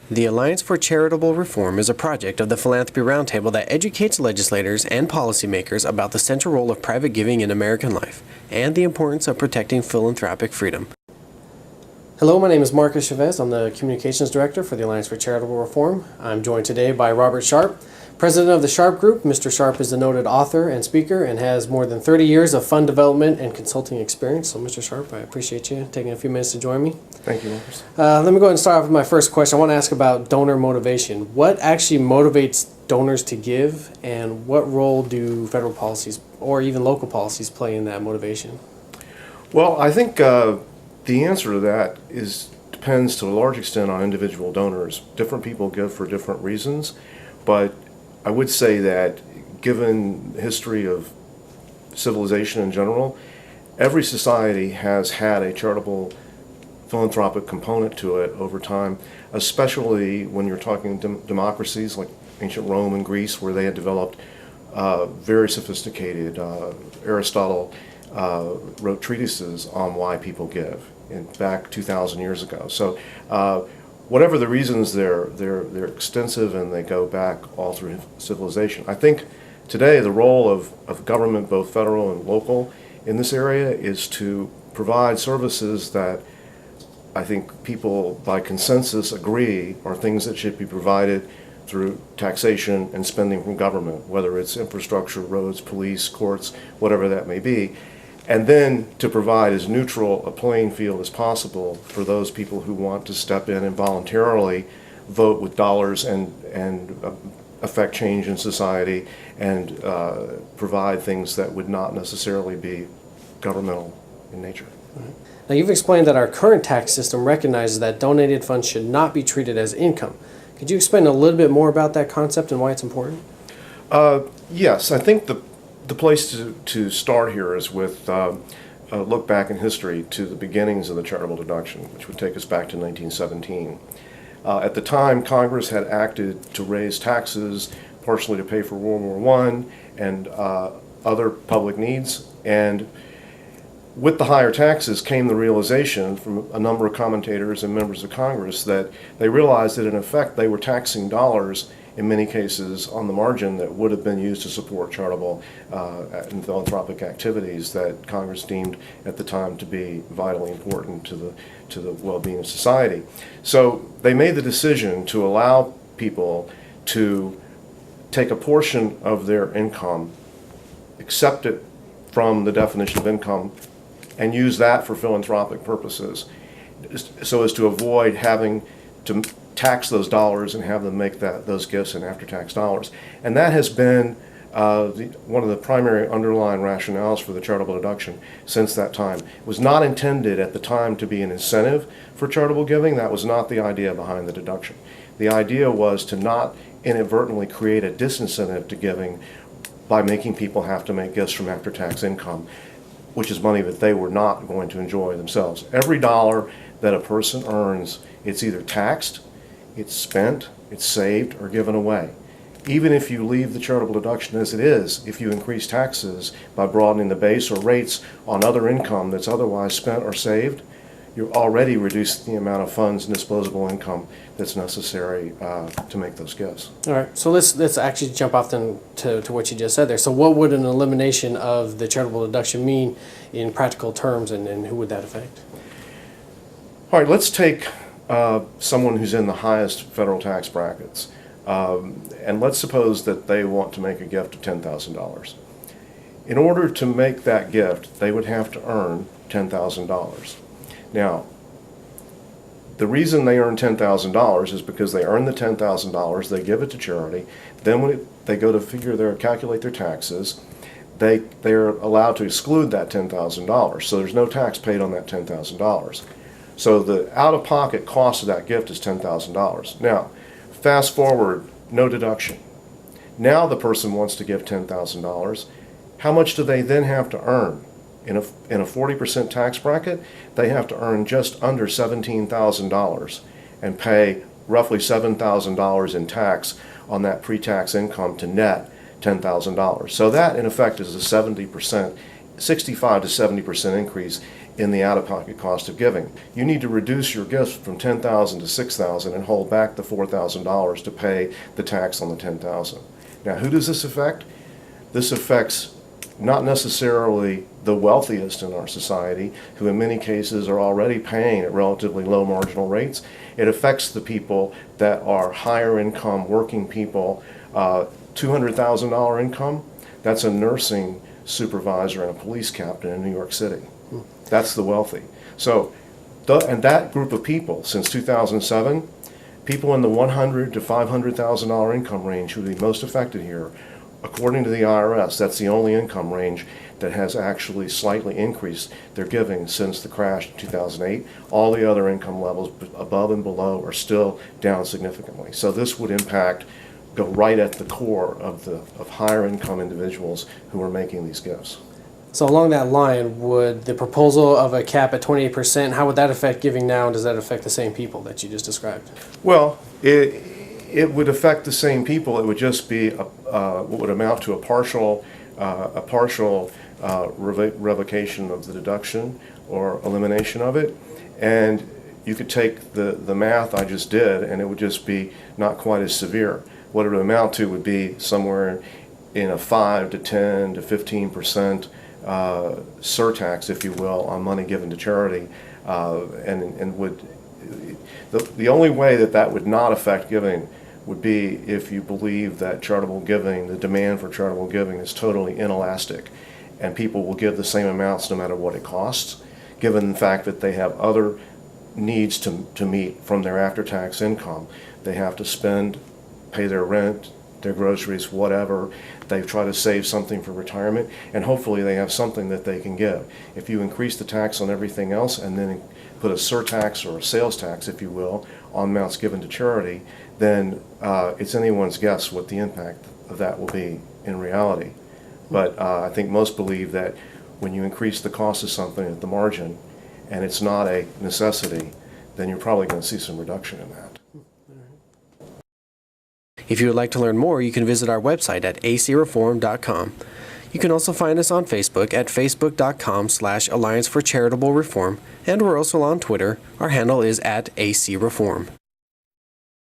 The Alliance for Charitable Reform is a project of the Philanthropy Roundtable that educates legislators and policymakers about the central role of private giving in American life and the importance of protecting philanthropic freedom. Hello, my name is Marques Chavez. I'm the Communications Director for the Alliance for Charitable Reform. I'm joined today by Robert Sharpe, President of the Sharpe Group. Mr. Sharpe is a noted author and speaker and has more than 30 years of fund development and consulting experience. So, Mr. Sharpe, I appreciate you taking a few minutes to join me. Thank you, Marcus. Let me go ahead and start off with my first question. I want to ask about donor motivation. What actually motivates donors to give, and what role do federal policies or even local policies play in that motivation? Well, I think the answer to that depends to a large extent on individual donors. Different people give for different reasons, but I would say that given the history of civilization in general, every society has had a charitable philanthropic component to it over time, especially when you're talking democracies like ancient Rome and Greece, where they had developed very sophisticated, Aristotle wrote treatises on why people give back 2,000 years ago. So whatever the reasons, they're extensive and they go back all through civilization. I think today the role of government, both federal and local, in this area is to provide services that I think people by consensus agree are things that should be provided through taxation and spending from government, whether it's infrastructure, roads, police, courts, whatever that may be. And then to provide as neutral a playing field as possible for those people who want to step in and voluntarily vote with dollars and affect change in society and provide things that would not necessarily be governmental in nature. Now, you've explained that our current tax system recognizes that donated funds should not be treated as income. Could you explain a little bit more about that concept and why it's important? Yes, I think the place to start here is with a look back in history to the beginnings of the charitable deduction, which would take us back to 1917. At the time, Congress had acted to raise taxes, partially to pay for World War I and other public needs, and with the higher taxes came the realization from a number of commentators and members of Congress that they realized that in effect they were taxing dollars in many cases on the margin that would have been used to support charitable and philanthropic activities that Congress deemed at the time to be vitally important to the well-being of society. So they made the decision to allow people to take a portion of their income, accept it from the definition of income, and use that for philanthropic purposes, so as to avoid having to tax those dollars and have them make those gifts in after-tax dollars. And that has been one of the primary underlying rationales for the charitable deduction since that time. It was not intended at the time to be an incentive for charitable giving. That was not the idea behind the deduction. The idea was to not inadvertently create a disincentive to giving by making people have to make gifts from after-tax income, which is money that they were not going to enjoy themselves. Every dollar that a person earns, it's either taxed, it's spent, it's saved, or given away. Even if you leave the charitable deduction as it is, if you increase taxes by broadening the base or rates on other income that's otherwise spent or saved, you're already reducing the amount of funds and disposable income that's necessary to make those gifts. All right, so let's actually jump off then to what you just said there. So what would an elimination of the charitable deduction mean in practical terms, and who would that affect? All right, let's take someone who's in the highest federal tax brackets, and let's suppose that they want to make a gift of $10,000. In order to make that gift, they would have to earn $10,000. Now, the reason they earn $10,000 is because they earn the $10,000, they give it to charity, then when they go to calculate their taxes, they're allowed to exclude that $10,000, so there's no tax paid on that $10,000. So the out-of-pocket cost of that gift is $10,000. Now, fast forward, no deduction. Now the person wants to give $10,000. How much do they then have to earn? In a 40% tax bracket, they have to earn just under $17,000 and pay roughly $7,000 in tax on that pre-tax income to net $10,000. So that, in effect, is a 70% 65 to 70% increase in the out-of-pocket cost of giving. You need to reduce your gifts from $10,000 to $6,000 and hold back the $4,000 to pay the tax on the $10,000. Now, who does this affect? This affects not necessarily the wealthiest in our society, who in many cases are already paying at relatively low marginal rates. It affects the people that are higher income working people, $200,000 income. That's a nursing supervisor and a police captain in New York City. That's the wealthy. So, and that group of people, since 2007, people in the $100,000 to $500,000 income range who would be most affected here. According to the IRS, that's the only income range that has actually slightly increased their giving since the crash in 2008. All the other income levels above and below are still down significantly. So this would go right at the core of higher income individuals who are making these gifts. So along that line, would the proposal of a cap at 28%, how would that affect giving now, and does that affect the same people that you just described? Well, it would affect the same people. It would just be what would amount to a partial revocation of the deduction or elimination of it. And you could take the math I just did, and it would just be not quite as severe. What it would amount to would be somewhere in a 5 to 10 to 15% surtax, if you will, on money given to charity, and would the only way that would not affect giving would be if you believe that charitable giving, the demand for charitable giving, is totally inelastic, and people will give the same amounts no matter what it costs, given the fact that they have other needs to meet from their after-tax income. They have to spend, pay their rent, their groceries, whatever. They try to save something for retirement, and hopefully they have something that they can give. If you increase the tax on everything else and then put a surtax or a sales tax, if you will, on amounts given to charity, then it's anyone's guess what the impact of that will be in reality. But I think most believe that when you increase the cost of something at the margin and it's not a necessity, then you're probably going to see some reduction in that. If you would like to learn more, you can visit our website at acreform.com. You can also find us on Facebook at facebook.com/Alliance for Charitable Reform, and we're also on Twitter. Our handle is @ACReform.